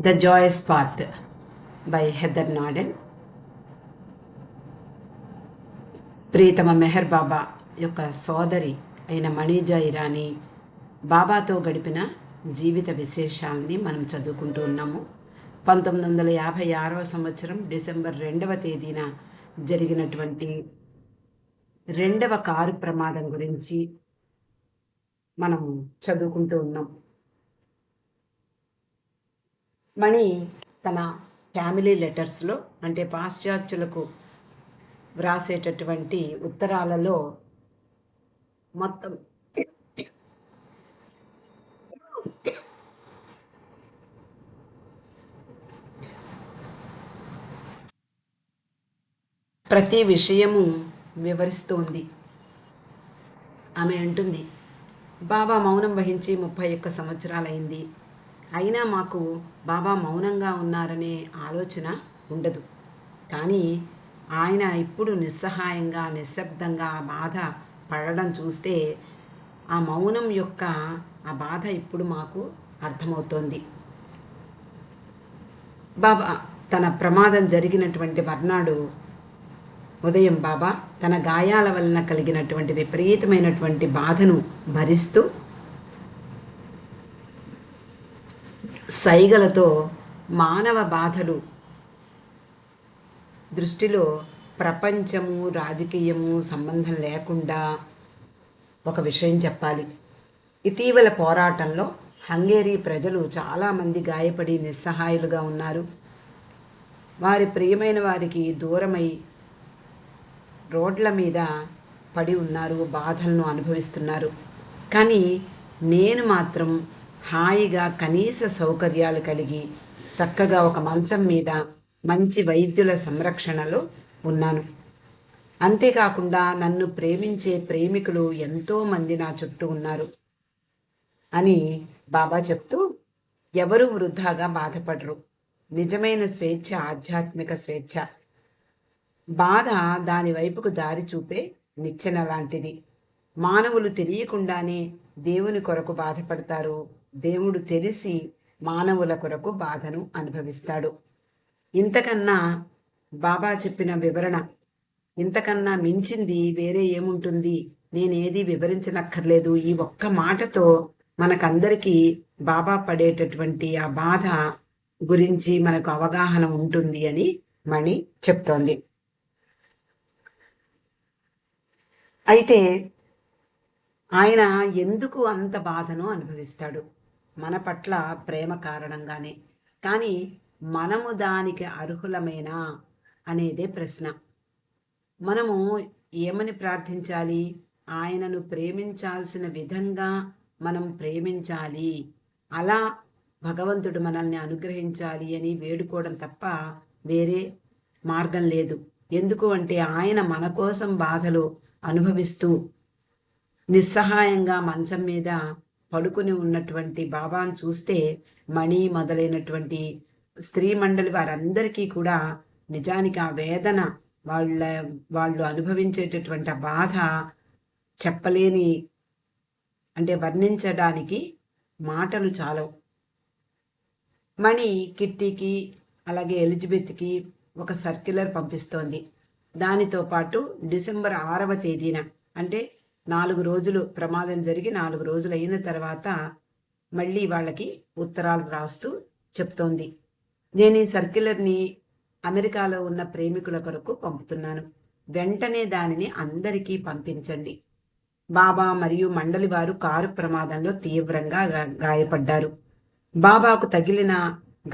The joyous path by Heather Nadel. ప్రియతమ మెహర్ బాబా యొక్క సోదరి అయిన మణిజా ఇరానీ బాబాతో గడిపిన జీవిత విశేషాలని మనం చదువుకుంటూ ఉన్నాము. 1956వ సంవత్సరం డిసెంబర్ 2వ తేదీన జరిగినటువంటి రెండవ కారు ప్రమాదం గురించి మనం చదువుకుంటూ ఉన్నాం. మణి తన ఫ్యామిలీ లెటర్స్లో, అంటే పాశ్చాత్యులకు వ్రాసేటటువంటి ఉత్తరాలలో మొత్తం ప్రతి విషయము వివరిస్తోంది. ఆమె అంటుంది, బాబా మౌనం వహించి 31 సంవత్సరాలైంది. అయినా మాకు బాబా మౌనంగా ఉన్నారనే ఆలోచన ఉండదు. కానీ ఆయన ఇప్పుడు నిస్సహాయంగా, నిశ్శబ్దంగా ఆ బాధ పడడం చూస్తే ఆ మౌనం యొక్క ఆ బాధ ఇప్పుడు మాకు అర్థమవుతోంది. బాబా తన ప్రమాదం జరిగినటువంటి మర్నాడు ఉదయం బాబా తన గాయాల వలన కలిగినటువంటి విపరీతమైనటువంటి బాధను భరిస్తూ సైగలతో మానవ బాధలు దృష్టిలో ప్రపంచము, రాజకీయము సంబంధం లేకుండా ఒక విషయం చెప్పాలి. ఇటీవల పోరాటంలో హంగేరీ ప్రజలు చాలామంది గాయపడి నిస్సహాయులుగా ఉన్నారు. వారి ప్రియమైన వారికి దూరమై రోడ్ల మీద పడి ఉన్నారు, బాధలను అనుభవిస్తున్నారు. కానీ నేను మాత్రం హాయిగా కనీస సౌకర్యాలు కలిగి చక్కగా ఒక మంచం మీద మంచి వైద్యుల సంరక్షణలో ఉన్నాను. అంతేకాకుండా నన్ను ప్రేమించే ప్రేమికులు ఎంతోమంది నా చుట్టూ ఉన్నారు అని బాబా చెప్తూ, ఎవరు వృధాగా బాధపడరు. నిజమైన స్వేచ్ఛ ఆధ్యాత్మిక స్వేచ్ఛ. బాధ దాని వైపుకు దారి చూపే నిచ్చెన లాంటిది. మానవులు తెలియకుండానే దేవుని కొరకు బాధపడతారు. దేవుడు తెలిసి మానవుల కొరకు బాధను అనుభవిస్తాడు. ఇంతకన్నా బాబా చెప్పిన వివరణ, ఇంతకన్నా మించింది వేరే ఏముంటుంది? నేనేది వివరించనక్కర్లేదు. ఈ ఒక్క మాటతో మనకందరికీ బాబా పడేటటువంటి ఆ బాధ గురించి మనకు అవగాహన ఉంటుంది అని మణి చెప్తోంది. అయితే ఆయన ఎందుకు అంత బాధను అనుభవిస్తాడు? మన పట్ల ప్రేమ కారణంగానే. కానీ మనము దానికి అర్హులమేనా అనేదే ప్రశ్న. మనము ఏమని ప్రార్థించాలి? ఆయనను ప్రేమించాల్సిన విధంగా మనం ప్రేమించాలి, అలా భగవంతుడు మనల్ని అనుగ్రహించాలి అని వేడుకోవడం తప్ప వేరే మార్గం లేదు. ఎందుకు అంటే ఆయన మన కోసం బాధలు అనుభవిస్తూ నిస్సహాయంగా మంచం మీద పడుకుని ఉన్నటువంటి బాబాను చూస్తే మణి మొదలైనటువంటి స్త్రీ మండలి వారందరికీ కూడా నిజానికి ఆ వేదన, వాళ్ళు అనుభవించేటటువంటి ఆ బాధ చెప్పలేని, అంటే వర్ణించడానికి మాటలు చాలవు. మణి కిట్టీకి అలాగే ఎలిజబెత్కి ఒక సర్క్యులర్ పంపిస్తోంది. దానితో పాటు డిసెంబర్ 6వ తేదీన, అంటే 4 రోజులు ప్రమాదం జరిగి 4 రోజులు అయిన తర్వాత మళ్ళీ వాళ్ళకి ఉత్తరాలు రాస్తూ చెప్తోంది, నేను ఈ సర్క్యులర్ని అమెరికాలో ఉన్న ప్రేమికుల కొరకు పంపుతున్నాను. వెంటనే దానిని అందరికీ పంపించండి. బాబా మరియు మండలి వారు కారు ప్రమాదంలో తీవ్రంగా గాయపడ్డారు. బాబాకు తగిలిన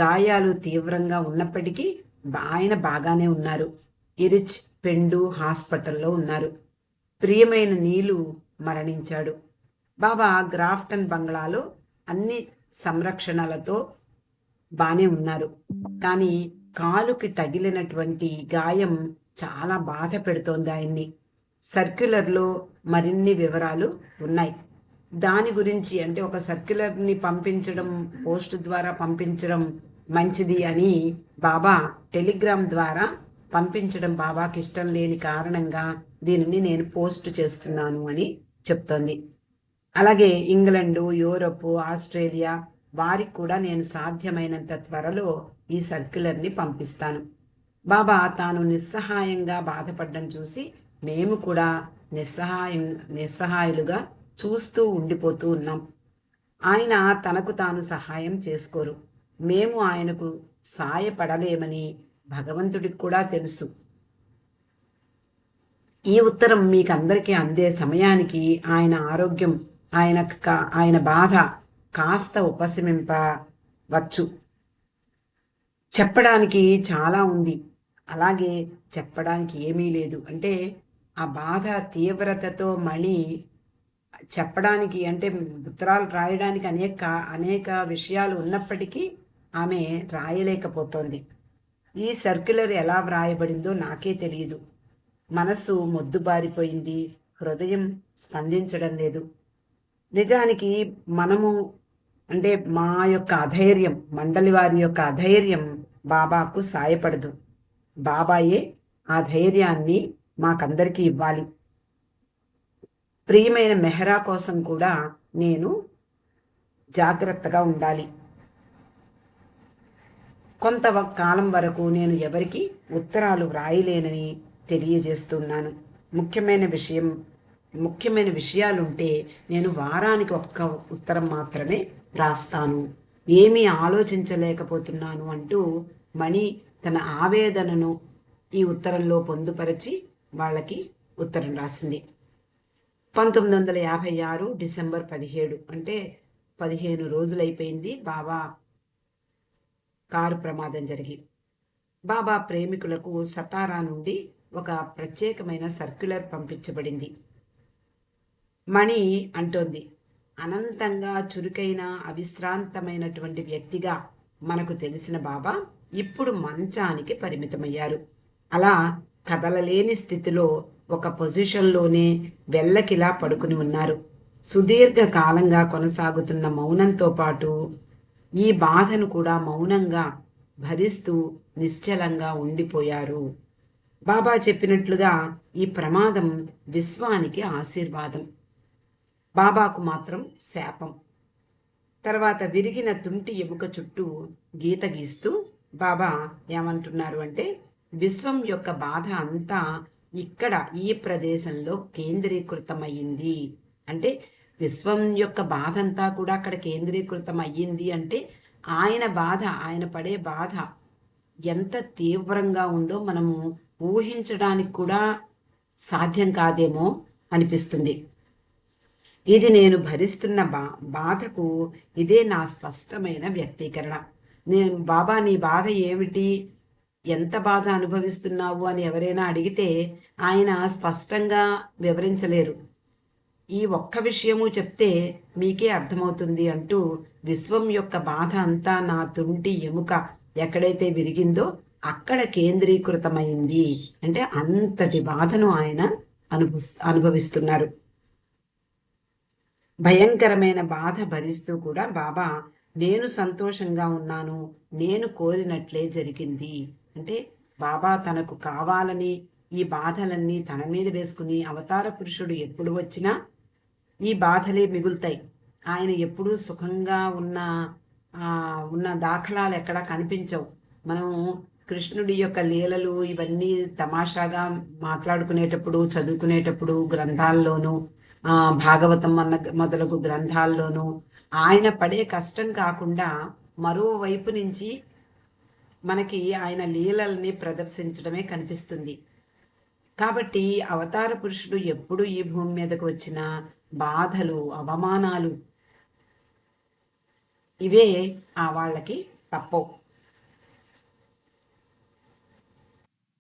గాయాలు తీవ్రంగా ఉన్నప్పటికీ ఆయన బాగానే ఉన్నారు. ఇరిచ్ పెండు హాస్పిటల్లో ఉన్నారు. ప్రియమైన నీలు మరణించాడు. బాబా గ్రాఫ్టన్ బంగ్లాలో అన్ని సంరక్షణలతో బానే ఉన్నారు. కానీ కాలుకి తగిలినటువంటి గాయం చాలా బాధ పెడుతోంది ఆయన్ని. సర్క్యులర్లో మరిన్ని వివరాలు ఉన్నాయి. దాని గురించి, అంటే ఒక సర్క్యులర్ని పంపించడం, పోస్ట్ ద్వారా పంపించడం మంచిది అని బాబా టెలిగ్రామ్ ద్వారా పంపించడం బాబాకి ఇష్టం లేని కారణంగా దీనిని నేను పోస్ట్ చేస్తున్నాను అని చెప్తోంది. అలాగే ఇంగ్లండు, యూరప్, ఆస్ట్రేలియా వారికి కూడా నేను సాధ్యమైనంత త్వరలో ఈ సర్క్యులర్ని పంపిస్తాను. బాబా తాను నిస్సహాయంగా బాధపడ్డం చూసి మేము కూడా నిస్సహాయులుగా చూస్తూ ఉండిపోతూ ఉన్నాం. ఆయన తనకు తాను సహాయం చేసుకోరు. మేము ఆయనకు సాయపడలేమని భగవంతుడికి కూడా తెలుసు. ఈ ఉత్తరం మీకందరికీ అందే సమయానికి ఆయన ఆరోగ్యం, ఆయన బాధ కాస్త ఉపశమింపవచ్చు. చెప్పడానికి చాలా ఉంది, అలాగే చెప్పడానికి ఏమీ లేదు. అంటే ఆ బాధ తీవ్రతతో మళ్ళీ చెప్పడానికి, అంటే ఉత్తరాలు రాయడానికి అనేక విషయాలు ఉన్నప్పటికీ ఆమె రాయలేకపోతోంది. ఈ సర్క్యులర్ ఎలా వ్రాయబడిందో నాకే తెలియదు. మనస్సు మొద్దుబారిపోయింది, హృదయం స్పందించడం లేదు. నిజానికి మనము, అంటే మా యొక్క అధైర్యం, మండలి వారి యొక్క అధైర్యం బాబాకు సాయపడదు. బాబాయే ఆ ధైర్యాన్ని మాకందరికీ ఇవ్వాలి. ప్రియమైన మెహరా కోసం కూడా నేను జాగ్రత్తగా ఉండాలి. కొంత కాలం వరకు నేను ఎవరికి ఉత్తరాలు వ్రాయలేనని తెలియజేస్తున్నాను. ముఖ్యమైన విషయాలుంటే నేను వారానికి ఒక్క ఉత్తరం మాత్రమే రాస్తాను. ఏమీ ఆలోచించలేకపోతున్నాను అంటూ మణి తన ఆవేదనను ఈ ఉత్తరంలో పొందుపరిచి వాళ్ళకి ఉత్తరం రాసింది. 1956 డిసెంబర్ 17, అంటే 15 రోజులైపోయింది బాబా కారు ప్రమాదం జరిగి. బాబా ప్రేమికులకు సతారా నుండి ఒక ప్రత్యేకమైన సర్క్యులర్ పంపించబడింది. మణి అంటోంది, అనంతంగా చురుకైన అవిశ్రాంతమైనటువంటి వ్యక్తిగా మనకు తెలిసిన బాబా ఇప్పుడు మంచానికి పరిమితమయ్యారు. అలా కదలలేని స్థితిలో ఒక పొజిషన్లోనే వెల్లకిలా పడుకుని ఉన్నారు. సుదీర్ఘ కాలంగా కొనసాగుతున్న మౌనంతో పాటు ఈ బాధను కూడా మౌనంగా భరిస్తూ నిశ్చలంగా ఉండిపోయారు. బాబా చెప్పినట్లుగా ఈ ప్రమాదం విశ్వానికి ఆశీర్వాదం, బాబాకు మాత్రం శాపం. తర్వాత విరిగిన తుంటి ఎముక చుట్టూ గీత గీస్తూ బాబా ఏమంటున్నారు అంటే, విశ్వం యొక్క బాధ అంతా ఇక్కడ ఈ ప్రదేశంలో కేంద్రీకృతమయ్యింది. అంటే విశ్వం యొక్క బాధ అంతా కూడా అక్కడ కేంద్రీకృతం అయ్యింది అంటే ఆయన పడే బాధ ఎంత తీవ్రంగా ఉందో మనము ఊహించడానికి కూడా సాధ్యం కాదేమో అనిపిస్తుంది. ఇది నేను భరిస్తున్న బాధకు ఇదే నా స్పష్టమైన వ్యక్తీకరణ. బాబా నీ బాధ ఏమిటి, ఎంత బాధ అనుభవిస్తున్నావు అని ఎవరైనా అడిగితే ఆయన స్పష్టంగా వివరించలేరు. ఈ ఒక్క విషయము చెప్తే మీకే అర్థమవుతుంది అంటూ విశ్వం యొక్క బాధ అంతా నా తుంటి ఎముక ఎక్కడైతే విరిగిందో అక్కడ కేంద్రీకృతమైంది. అంటే అంతటి బాధను ఆయన అనుభవిస్తున్నారు. భయంకరమైన బాధ భరిస్తూ కూడా బాబా నేను సంతోషంగా ఉన్నాను, నేను కోరినట్లే జరిగింది. అంటే బాబా తనకు కావాలని ఈ బాధలన్నీ తన మీద వేసుకుని, అవతార పురుషుడు ఎప్పుడు వచ్చినా ఈ బాధలే మిగులుతాయి. ఆయన ఎప్పుడూ సుఖంగా ఉన్న దాఖలాలు ఎక్కడా కనిపించవు. మనం కృష్ణుడి యొక్క లీలలు ఇవన్నీ తమాషాగా మాట్లాడుకునేటప్పుడు, చదువుకునేటప్పుడు, గ్రంథాల్లోనూ, భాగవతం మొదలగు గ్రంథాల్లోనూ ఆయన పడే కష్టం కాకుండా మరోవైపు నుంచి మనకి ఆయన లీలల్ని ప్రదర్శించడమే కనిపిస్తుంది. కాబట్టి అవతార పురుషుడు ఎప్పుడు ఈ భూమి మీదకు వచ్చిన బాధలు, అవమానాలు ఇవే వాళ్ళకి తప్పవు.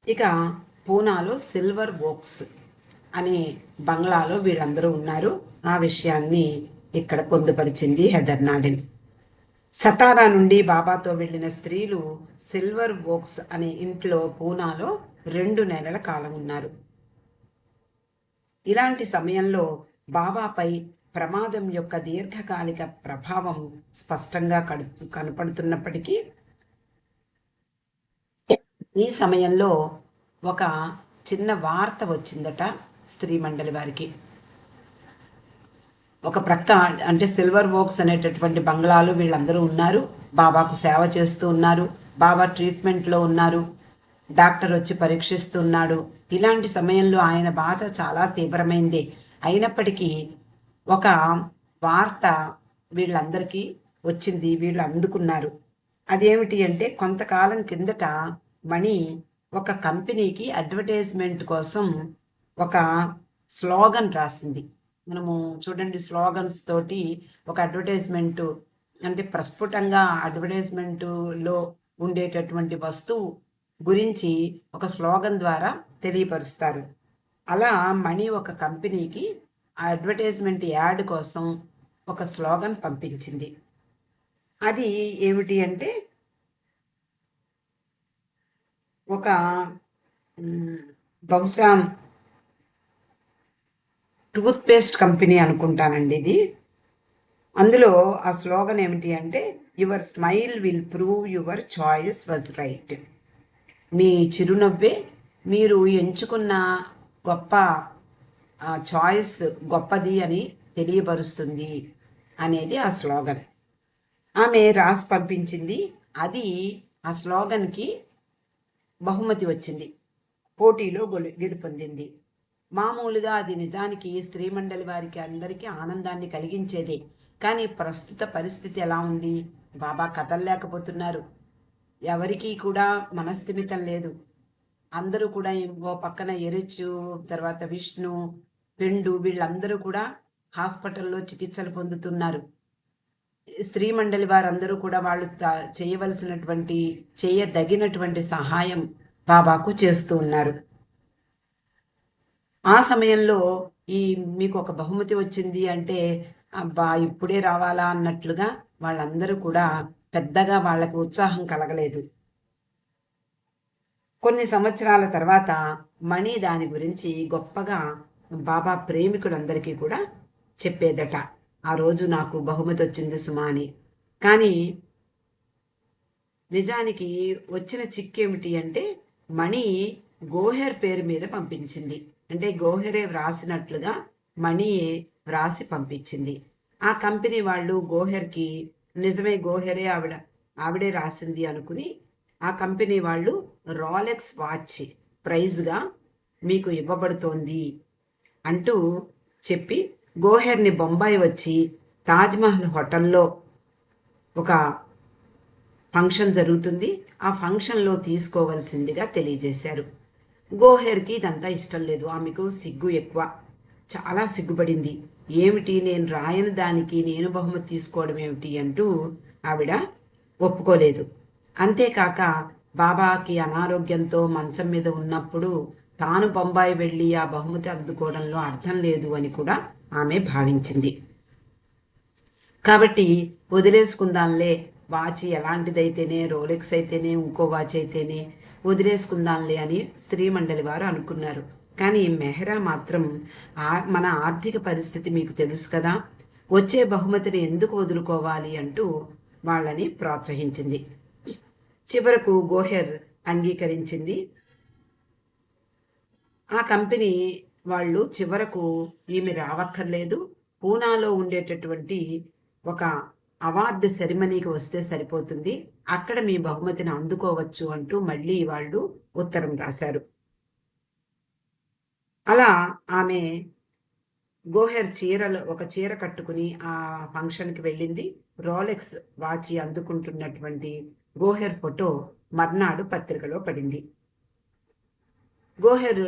ఇక పూనాలో సిల్వర్ ఓక్స్ అనే బంగ్లాలో వీళ్ళందరూ ఉన్నారు. ఆ విషయాన్ని ఇక్కడ పొందుపరిచింది హెదర్ నాడెన్. సతారా నుండి బాబాతో వెళ్ళిన స్త్రీలు సిల్వర్ ఓక్స్ అనే ఇంట్లో పూనాలో 2 నెలల కాలం ఉన్నారు. ఇలాంటి సమయంలో బాబాపై ప్రమాదం యొక్క దీర్ఘకాలిక ప్రభావం స్పష్టంగా కనపడుతున్నప్పటికీ ఈ సమయంలో ఒక చిన్న వార్త వచ్చిందట స్త్రీ మండలి వారికి. ఒక ప్రక్క అంటే సిల్వర్ వోక్స్ అనేటటువంటి బంగ్లాలు వీళ్ళందరూ ఉన్నారు. బాబాకు సేవ చేస్తూ ఉన్నారు. బాబా ట్రీట్మెంట్లో ఉన్నారు. డాక్టర్ వచ్చి పరీక్షిస్తున్నాడు. ఇలాంటి సమయంలో ఆయన బాధ చాలా తీవ్రమైంది. అయినప్పటికీ ఒక వార్త వీళ్ళందరికీ వచ్చింది. వీళ్ళు అందుకున్నారు. అదేమిటి అంటే కొంతకాలం కిందట మణి ఒక కంపెనీకి అడ్వర్టైజ్మెంట్ కోసం ఒక స్లోగన్ రాసింది. మనము చూడండి, స్లోగన్స్ తోటి ఒక అడ్వర్టైజ్మెంట్ అంటే ప్రస్ఫుటంగా అడ్వర్టైజ్మెంట్లో ఉండేటటువంటి వస్తువు గురించి ఒక స్లోగన్ ద్వారా తెలియపరుస్తారు. అలా మణి ఒక కంపెనీకి ఆ అడ్వర్టైజ్మెంట్ యాడ్ కోసం ఒక స్లోగన్ పంపించింది. అది ఏమిటి అంటే ఒక బహుశా టూత్పేస్ట్ కంపెనీ అనుకుంటానండి ఇది. అందులో ఆ స్లోగన్ ఏమిటి అంటే your smile will prove your choice was right. మీ చిరునవ్వే మీరు ఎంచుకున్న గొప్ప చాయిస్ గొప్పది అని తెలియపరుస్తుంది అనేది ఆ స్లోగన్. ఆమె రాసి పంపించింది. అది ఆ స్లోగన్కి బహుమతి వచ్చింది, పోటీలో గెలుపొందింది. మామూలుగా అది నిజానికి స్త్రీ మండలి వారికి అందరికీ ఆనందాన్ని కలిగించేదే. కానీ ప్రస్తుత పరిస్థితి ఎలా ఉంది? బాబా కదలలేకపోతున్నారు. ఎవరికీ కూడా మనస్థిమితం లేదు. అందరూ కూడా ఓ పక్కన ఎరుచు, తర్వాత విష్ణు, పెండు వీళ్ళందరూ కూడా హాస్పిటల్లో చికిత్సలు పొందుతున్నారు. స్త్రీ మండలి వారందరూ కూడా వాళ్ళు చేయదగినటువంటి సహాయం బాబాకు చేస్తూ ఉన్నారు. ఆ సమయంలో మీకు ఒక బహుమతి వచ్చింది అంటే అబ్బా ఇప్పుడే రావాలా అన్నట్లుగా వాళ్ళందరూ కూడా పెద్దగా వాళ్ళకి ఉత్సాహం కలగలేదు. కొన్ని సంవత్సరాల తర్వాత మణి దాని గురించి గొప్పగా బాబా ప్రేమికులందరికీ కూడా చెప్పేదట, ఆ రోజు నాకు బహుమతి వచ్చింది సుమా అని. కానీ నిజానికి వచ్చిన చిక్కేమిటి అంటే మణి గోహెర్ పేరు మీద పంపించింది. అంటే గోహెరే వ్రాసినట్లుగా మణియే వ్రాసి పంపించింది. ఆ కంపెనీ వాళ్ళు గోహెర్కి నిజమే గోహెరే ఆవిడే రాసింది అనుకుని ఆ కంపెనీ వాళ్ళు రోలెక్స్ వాచ్ ప్రైజ్గా మీకు ఇవ్వబడుతోంది అంటూ చెప్పి గోహెర్ని బొంబాయి వచ్చి తాజ్మహల్ హోటల్లో ఒక ఫంక్షన్ జరుగుతుంది, ఆ ఫంక్షన్లో తీసుకోవాల్సిందిగా తెలియజేశారు. గోహెర్కి ఇదంతా ఇష్టం లేదు. ఆమెకు సిగ్గు ఎక్కువ, చాలా సిగ్గుపడింది. ఏమిటి నేను రాయని దానికి నేను బహుమతి తీసుకోవడం ఏమిటి అంటూ ఆవిడ ఒప్పుకోలేదు. అంతేకాక బాబాకి అనారోగ్యంతో మంచం మీద ఉన్నప్పుడు తాను బొంబాయి వెళ్ళి ఆ బహుమతి అందుకోవడంలో అర్థం లేదు అని కూడా ఆమె భావించింది. కాబట్టి వదిలేసుకుందాంలే, వాచ్ ఎలాంటిదైతేనే, రోలెక్స్ అయితేనే, ఇంకో వాచ్ అయితేనే వదిలేసుకుందాంలే అని స్త్రీ మండలి వారు అనుకున్నారు. కానీ మెహ్రా మాత్రం మన ఆర్థిక పరిస్థితి మీకు తెలుసు కదా, వచ్చే బహుమతిని ఎందుకు వదులుకోవాలి అంటూ వాళ్ళని ప్రోత్సహించింది. చివరకు గోహెర్ అంగీకరించింది. ఆ కంపెనీ వాళ్ళు చివరకు ఈమె రావక్కర్లేదు, పూనాలో ఉండేటటువంటి ఒక అవార్డు సెరిమనీకి వస్తే సరిపోతుంది, అక్కడ మీ బహుమతిని అందుకోవచ్చు అంటూ మళ్ళీ వాళ్ళు ఉత్తరం రాశారు. అలా ఆమె గోహెర్ ఒక చీర కట్టుకుని ఆ ఫంక్షన్కి వెళ్ళింది. రోలెక్స్ వాచి అందుకుంటున్నటువంటి గోహెర్ ఫోటో మర్నాడు పత్రికలో పడింది. గోహెర్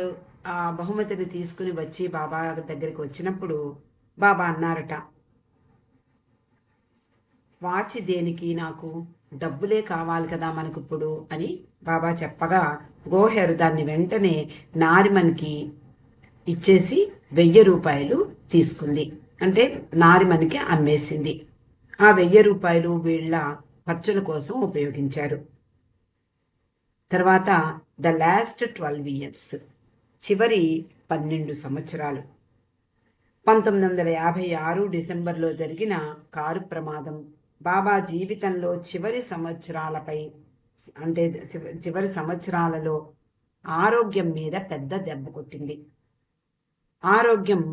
ఆ బహుమతిని తీసుకుని వచ్చి బాబా దగ్గరికి వచ్చినప్పుడు బాబా అన్నారట, వాచి దేనికి, నాకు డబ్బులే కావాలి కదా మనకు ఇప్పుడు అని బాబా చెప్పగా గోహెర్ దాన్ని వెంటనే నారిమన్కి ఇచ్చేసి 1000 రూపాయలు తీసుకుంది. అంటే నారిమన్కి అమ్మేసింది. ఆ 1000 రూపాయలు వీళ్ళ ఖర్చుల కోసం ఉపయోగించారు. తర్వాత ద లాస్ట్ 12 ఇయర్స్, చివరి 12 సంవత్సరాలు, 1956 డిసెంబర్లో జరిగిన కారు ప్రమాదం బాబా జీవితంలో చివరి సంవత్సరాలలో ఆరోగ్యం మీద పెద్ద దెబ్బ కొట్టింది. ఆరోగ్యం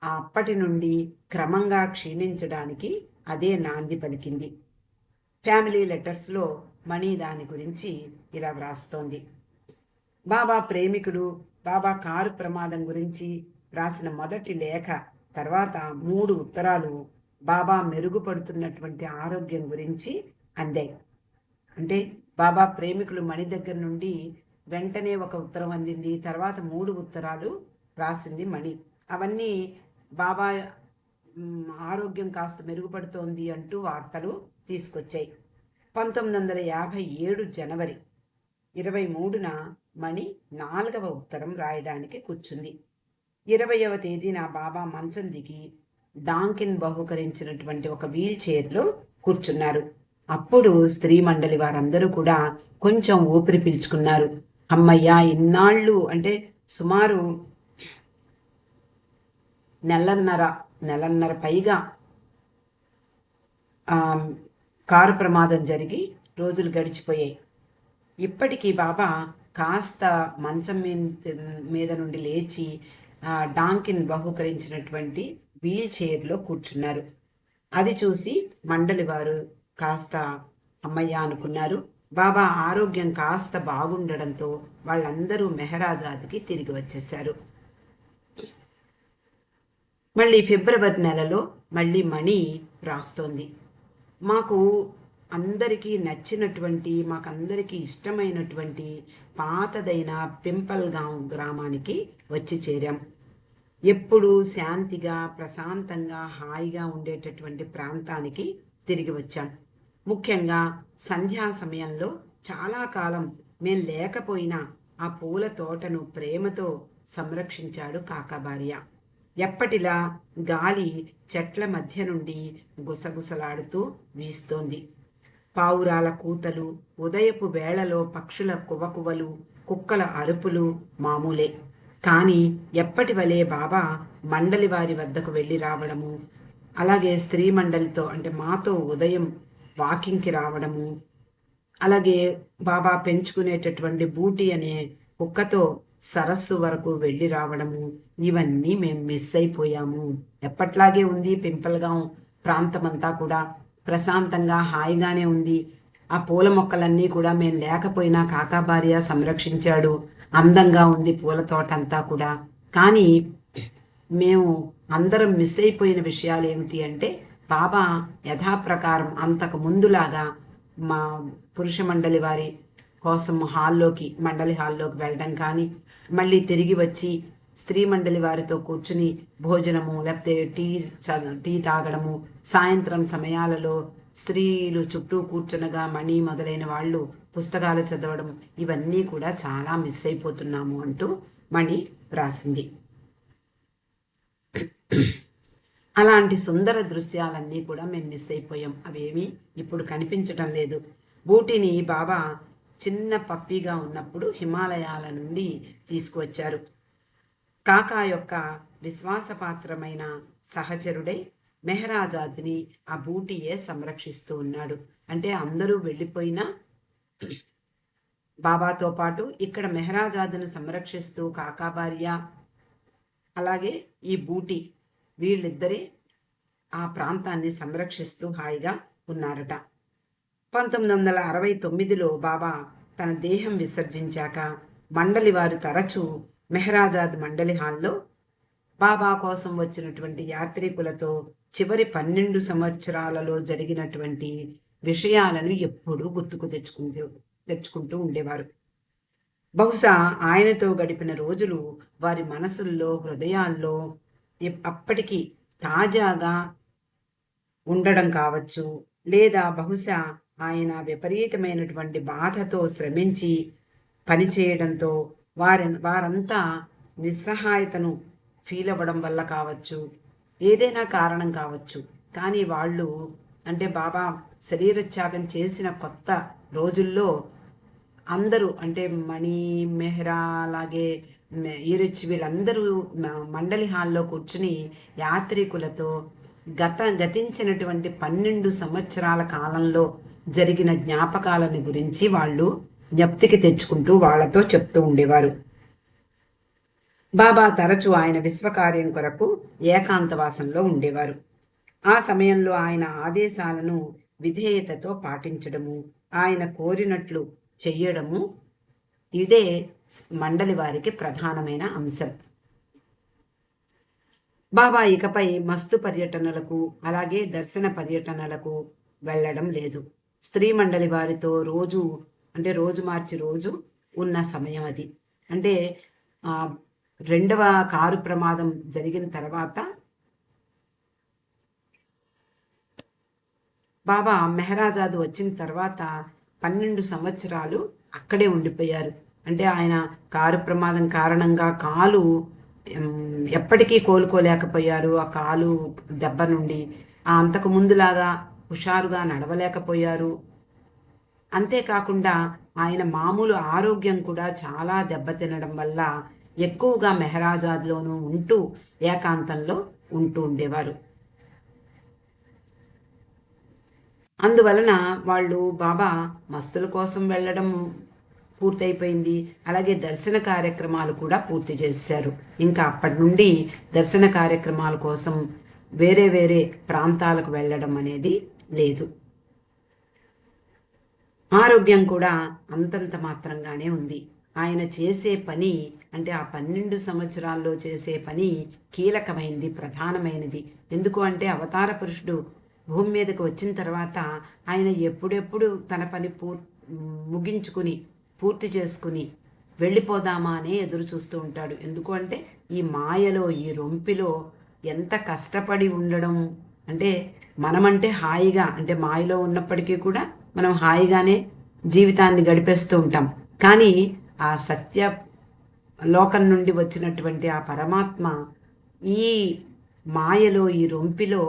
అప్పటి నుండి క్రమంగా క్షీణించడానికి అదే నాంది పలికింది. ఫ్యామిలీ లెటర్స్లో మణి దాని గురించి ఇలా వ్రాస్తోంది. బాబా ప్రేమికుడు బాబా కారు ప్రమాదం గురించి రాసిన మొదటి లేఖ తర్వాత 3 ఉత్తరాలు బాబా మెరుగుపడుతున్నటువంటి ఆరోగ్యం గురించి అందాయి. అంటే బాబా ప్రేమికులు మణి దగ్గర నుండి వెంటనే ఒక ఉత్తరం అందింది, తర్వాత 3 ఉత్తరాలు రాసింది మణి. అవన్నీ బాబా ఆరోగ్యం కాస్త మెరుగుపడుతోంది అంటూ వార్తలు తీసుకొచ్చాయి. 1957 జనవరి 23న మణి 4వ ఉత్తరం రాయడానికి కూర్చుంది. 20వ తేదీన బాబా మంచం దిగి డాంకిన్ బహుకరించినటువంటి ఒక వీల్ చైర్లో కూర్చున్నారు. అప్పుడు స్త్రీ మండలి వారందరూ కూడా కొంచెం ఊపిరి పీల్చుకున్నారు. అమ్మయ్యా, ఇన్నాళ్ళు అంటే సుమారు నెలన్నర పైగా కారు ప్రమాదం జరిగి రోజులు గడిచిపోయాయి. ఇప్పటికీ బాబా కాస్త మంచం మీద నుండి లేచి డాంకిన్ బహుకరించినటువంటి వీల్ చైర్లో కూర్చున్నారు. అది చూసి మండలి వారు కాస్త అమ్మయ్య అనుకున్నారు. బాబా ఆరోగ్యం కాస్త బాగుండడంతో వాళ్ళందరూ మెహరాజాద్కి తిరిగి వచ్చేశారు. మళ్ళీ ఫిబ్రవరి నెలలో మళ్ళీ మణి రాస్తోంది. మాకు అందరికీ నచ్చినటువంటి మాకందరికీ ఇష్టమైనటువంటి పాతదైన పింపల్గాం గ్రామానికి వచ్చి చేరాం. ఎప్పుడూ శాంతిగా ప్రశాంతంగా హాయిగా ఉండేటటువంటి ప్రాంతానికి తిరిగి వచ్చాం. ముఖ్యంగా సంధ్యా సమయంలో చాలా కాలం మేం లేకపోయినా ఆ పూల తోటను ప్రేమతో సంరక్షించాడు కాకాబార్య. ఎప్పటిలా గాలి చెట్ల మధ్య నుండి గుసగుసలాడుతూ వీస్తోంది. పావురాల కూతలు, ఉదయపు వేళలో పక్షుల కువకువలు, కుక్కల అరుపులు మామూలే. కానీ ఎప్పటి వలె బాబా మండలి వారి వద్దకు వెళ్ళి రావడము, అలాగే స్త్రీ మండలితో అంటే మాతో ఉదయం వాకింగ్కి రావడము, అలాగే బాబా పెంచుకునేటటువంటి బూటి అనే కుక్కతో సరస్సు వరకు వెళ్ళి రావడము, ఇవన్నీ మేము మిస్ అయిపోయాము. ఎప్పట్లాగే ఉంది పింపల్గాం ప్రాంతమంతా కూడా ప్రశాంతంగా హాయిగానే ఉంది. ఆ పూల మొక్కలన్నీ కూడా మేము లేకపోయినా కాకాబార్య సంరక్షించాడు. అందంగా ఉంది పూల తోట అంతా కూడా. కానీ మేము అందరం మిస్ అయిపోయిన విషయాలు ఏమిటి అంటే బాబా యథాప్రకారం అంతకు ముందులాగా మా పురుష మండలి వారి కోసం మండలి హాల్లోకి వెళ్ళడం కానీ, మళ్ళీ తిరిగి వచ్చి స్త్రీ మండలి వారితో కూర్చుని భోజనము లేకపోతే టీ తాగడము, సాయంత్రం సమయాలలో స్త్రీలు చుట్టూ కూర్చునగా మణి మొదలైన వాళ్ళు పుస్తకాలు చదవడం, ఇవన్నీ కూడా చాలా మిస్ అయిపోతున్నాము అంటూ మణి రాసింది. అలాంటి సుందర దృశ్యాలన్నీ కూడా మేము మిస్ అయిపోయాం. అవేమీ ఇప్పుడు కనిపించడం లేదు. బూటిని బాబా చిన్న పప్పిగా ఉన్నప్పుడు హిమాలయాల నుండి తీసుకువచ్చారు. కాకా యొక్క విశ్వాసపాత్రమైన సహచరుడై మెహరాజాద్ని ఆ బూటియే సంరక్షిస్తూ ఉన్నాడు. అంటే అందరూ వెళ్ళిపోయినా బాబాతో పాటు ఇక్కడ మెహరాజాద్ను సంరక్షిస్తూ కాకాబార్య అలాగే ఈ బూటి వీళ్ళిద్దరే ఆ ప్రాంతాన్ని సంరక్షిస్తూ హాయిగా ఉన్నారట. 1969లో బాబా తన దేహం విసర్జించాక మండలి వారు తరచూ మెహరాజాద్ మండలి హాల్లో బాబా కోసం వచ్చినటువంటి యాత్రికులతో చివరి 12 సంవత్సరాలలో జరిగినటువంటి విషయాలను ఎప్పుడూ గుర్తుకు తెచ్చుకుంటూ ఉండేవారు. బహుశా ఆయనతో గడిపిన రోజులు వారి మనసుల్లో హృదయాల్లో అప్పటికి తాజాగా ఉండడం కావచ్చు, లేదా బహుశా ఆయన విపరీతమైనటువంటి బాధతో శ్రమించి పనిచేయడంతో వారంతా నిస్సహాయతను ఫీల్ అవ్వడం వల్ల కావచ్చు, ఏదైనా కారణం కావచ్చు. కానీ వాళ్ళు అంటే బాబా శరీరత్యాగం చేసిన కొత్త రోజుల్లో అందరూ అంటే మణి, మెహ్రా, అలాగే ఈరిచ్ వీళ్ళందరూ మండలి హాల్లో కూర్చుని యాత్రికులతో గతించినటువంటి 12 సంవత్సరాల కాలంలో జరిగిన జ్ఞాపకాలను గురించి వాళ్ళు జ్ఞప్తికి తెచ్చుకుంటూ వాళ్ళతో చెప్తూ ఉండేవారు. బాబా తరచూ ఆయన విశ్వకార్యం కొరకు ఏకాంతవాసంలో ఉండేవారు. ఆ సమయంలో ఆయన ఆదేశాలను విధేయతతో పాటించడము, ఆయన కోరినట్లు చెయ్యడము, ఇదే మండలి వారికి ప్రధానమైన అంశం. బాబా ఇకపై మస్తు పర్యటనలకు అలాగే దర్శన పర్యటనలకు వెళ్ళడం లేదు. స్త్రీ మండలి వారితో రోజు అంటే రోజు మార్చి రోజు ఉన్న సమయం అది. అంటే రెండవ కారు ప్రమాదం జరిగిన తర్వాత బాబా మెహరాజాద్ వచ్చిన తర్వాత 12 సంవత్సరాలు అక్కడే ఉండిపోయారు. అంటే ఆయన కారు ప్రమాదం కారణంగా కాలు ఎప్పటికీ కోలుకోలేకపోయారు. ఆ కాలు దెబ్బ నుండి అంతకు ముందులాగా హుషారుగా నడవలేకపోయారు. అంతేకాకుండా ఆయన మామూలు ఆరోగ్యం కూడా చాలా దెబ్బతినడం వల్ల ఎక్కువగా మెహరాజాద్లోనూ ఉంటూ ఏకాంతంలో ఉంటూ ఉండేవారు. అందువలన వాళ్ళు బాబా మస్తుల కోసం వెళ్ళడం పూర్తయిపోయింది. అలాగే దర్శన కార్యక్రమాలు కూడా పూర్తి చేశారు. ఇంకా అప్పటి నుండి దర్శన కార్యక్రమాల కోసం వేరే వేరే ప్రాంతాలకు వెళ్ళడం అనేది లేదు. ఆరోగ్యం కూడా అంతంత మాత్రంగానే ఉంది. ఆయన చేసే పని అంటే ఆ 12 సంవత్సరాల్లో చేసే పని కీలకమైనది, ప్రధానమైనది. ఎందుకు అంటే అవతార పురుషుడు భూమి మీదకి వచ్చిన తర్వాత ఆయన ఎప్పుడెప్పుడు తన పని ముగించుకుని పూర్తి చేసుకుని వెళ్ళిపోదామా అనే ఎదురు చూస్తూ ఉంటాడు. ఎందుకు అంటే ఈ మాయలో, ఈ రొంపిలో ఎంత కష్టపడి ఉండడం. అంటే మనమంటే హాయిగా అంటే మాయలో ఉన్నప్పటికీ కూడా మనం హాయిగానే జీవితాన్ని గడిపేస్తూ ఉంటాం. కానీ ఆ సత్య లోకం నుండి వచ్చినటువంటి ఆ పరమాత్మ ఈ మాయలో, ఈ రొంపిలో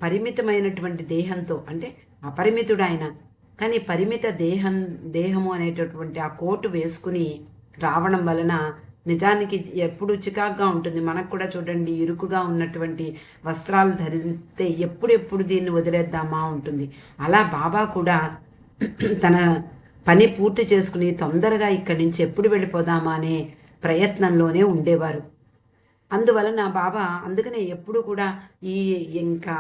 పరిమితమైనటువంటి దేహంతో అంటే అపరిమితుడు ఆయన, కానీ పరిమిత దేహము అనేటటువంటి ఆ కోటు వేసుకుని రావడం వలన నిజానికి ఎప్పుడు చికాగ్గా ఉంటుంది. మనకు కూడా చూడండి, ఇరుకుగా ఉన్నటువంటి వస్త్రాలు ధరిస్తే ఎప్పుడెప్పుడు దీన్ని వదిలేద్దామా ఉంటుంది. అలా బాబా కూడా తన పని పూర్తి చేసుకుని తొందరగా ఇక్కడి నుంచి ఎప్పుడు వెళ్ళిపోదామా అనే ప్రయత్నంలోనే ఉండేవారు. అందువలన బాబా అందుకనే ఎప్పుడు కూడా ఇంకా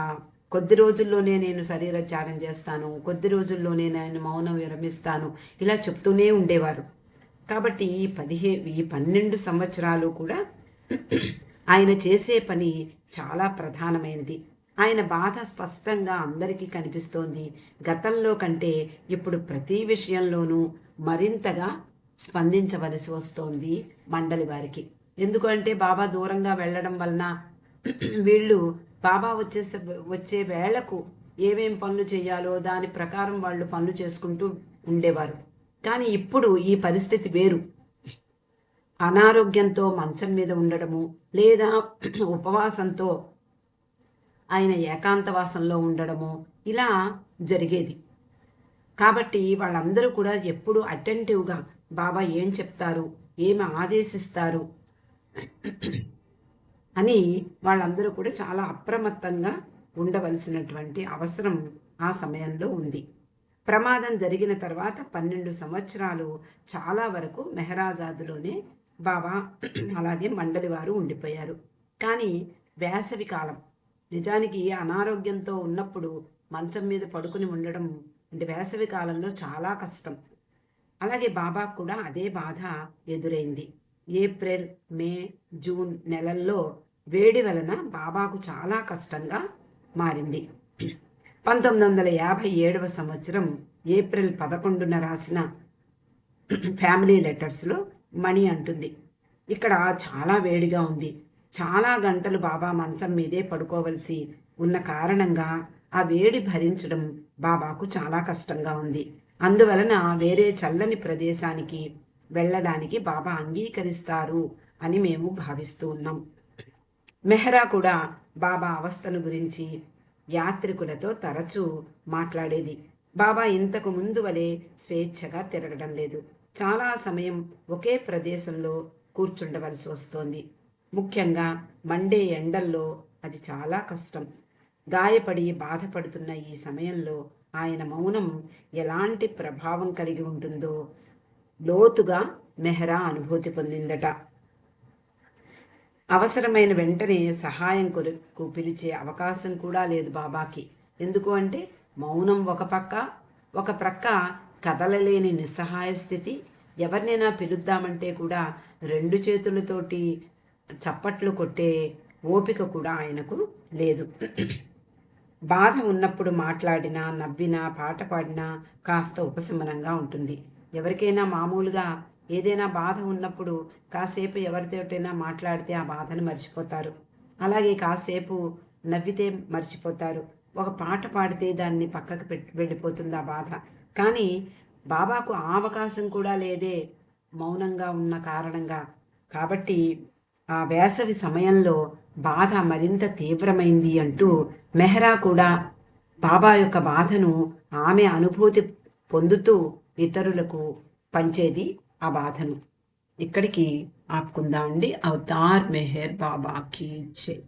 కొద్ది రోజుల్లోనే నేను శరీర త్యాగం చేస్తాను, కొద్ది రోజుల్లోనే నేను మౌనం విరమిస్తాను, ఇలా చెప్తూనే ఉండేవారు. కాబట్టి ఈ 12 సంవత్సరాలు కూడా ఆయన చేసే పని చాలా ప్రధానమైనది. ఆయన బాధ స్పష్టంగా అందరికీ కనిపిస్తోంది. గతంలో కంటే ఇప్పుడు ప్రతి విషయంలోనూ మరింతగా స్పందించవలసి వస్తోంది మండలి వారికి. ఎందుకంటే బాబా దూరంగా వెళ్ళడం వలన వీళ్ళు బాబా వచ్చే వేళకు ఏమేం పనులు చేయాలో దాని ప్రకారం వాళ్ళు పనులు చేసుకుంటూ ఉండేవారు. కానీ ఇప్పుడు ఈ పరిస్థితి వేరు. అనారోగ్యంతో మంచం మీద ఉండడము లేదా ఉపవాసంతో ఆయన ఏకాంతవాసంలో ఉండడము ఇలా జరిగేది. కాబట్టి వాళ్ళందరూ కూడా ఎప్పుడు అటెంటివ్గా బాబా ఏం చెప్తారు, ఏమి ఆదేశిస్తారు అని వాళ్ళందరూ కూడా చాలా అప్రమత్తంగా ఉండవలసినటువంటి అవసరం ఆ సమయంలో ఉంది. ప్రమాదం జరిగిన తర్వాత 12 సంవత్సరాలు చాలా వరకు మెహరాజాద్లోనే బాబా అలాగే మండలి వారు ఉండిపోయారు. కానీ వేసవి కాలం, నిజానికి అనారోగ్యంతో ఉన్నప్పుడు మంచం మీద పడుకుని ఉండడం అంటే వేసవి కాలంలో చాలా కష్టం. అలాగే బాబా కూడా అదే బాధ ఎదురైంది. ఏప్రిల్, మే, జూన్ నెలల్లో వేడి వలన బాబాకు చాలా కష్టంగా మారింది. 1957వ సంవత్సరం ఏప్రిల్ 11న రాసిన ఫ్యామిలీ లెటర్స్లో మణి అంటుంది, ఇక్కడ చాలా వేడిగా ఉంది, చాలా గంటలు బాబా మంచం మీదే పడుకోవలసి ఉన్న కారణంగా ఆ వేడి భరించడం బాబాకు చాలా కష్టంగా ఉంది. అందువలన వేరే చల్లని ప్రదేశానికి వెళ్ళడానికి బాబా అంగీకరిస్తారు అని మేము భావిస్తూ ఉన్నాం. మెహ్రా కూడా బాబా అవస్థను గురించి యాత్రికులతో తరచూ మాట్లాడేది. బాబా ఇంతకు ముందు వలె స్వేచ్ఛగా తిరగడం లేదు. చాలా సమయం ఒకే ప్రదేశంలో కూర్చుండవలసి వస్తోంది. ముఖ్యంగా మండే ఎండల్లో అది చాలా కష్టం. గాయపడి బాధపడుతున్న ఈ సమయంలో ఆయన మౌనం ఎలాంటి ప్రభావం కలిగి ఉంటుందో లోతుగా మెహ్రా అనుభూతి పొందిందట. అవసరమైన వెంటనే సహాయం కొరకు పిలిచే అవకాశం కూడా లేదు బాబాకి. ఎందుకు అంటే మౌనం ఒక ప్రక్క కదలలేని నిస్సహాయ స్థితి. ఎవరినైనా పిలుద్దామంటే కూడా రెండు చేతులతోటి చప్పట్లు కొట్టే ఓపిక కూడా ఆయనకు లేదు. బాధ ఉన్నప్పుడు మాట్లాడినా, నవ్వినా, పాట పాడినా కాస్త ఉపశమనంగా ఉంటుంది. ఎవరికైనా మామూలుగా ఏదైనా బాధ ఉన్నప్పుడు కాసేపు ఎవరితోటైనా మాట్లాడితే ఆ బాధను మర్చిపోతారు. అలాగే కాసేపు నవ్వితే మర్చిపోతారు. ఒక పాట పాడితే దాన్ని పక్కకు వెళ్ళిపోతుంది ఆ బాధ. కానీ బాబాకు ఆ అవకాశం కూడా లేదే, మౌనంగా ఉన్న కారణంగా. కాబట్టి ఆ వేసవి సమయంలో బాధ మరింత తీవ్రమైంది అంటూ మెహ్రా కూడా బాబా యొక్క బాధను ఆమె అనుభూతి పొందుతూ ఇతరులకు పంచేది ఆ బాధను. ఇక్కడికి ఆపుకుందాం అండి. అవతార్ మెహర్ బాబాకి జై.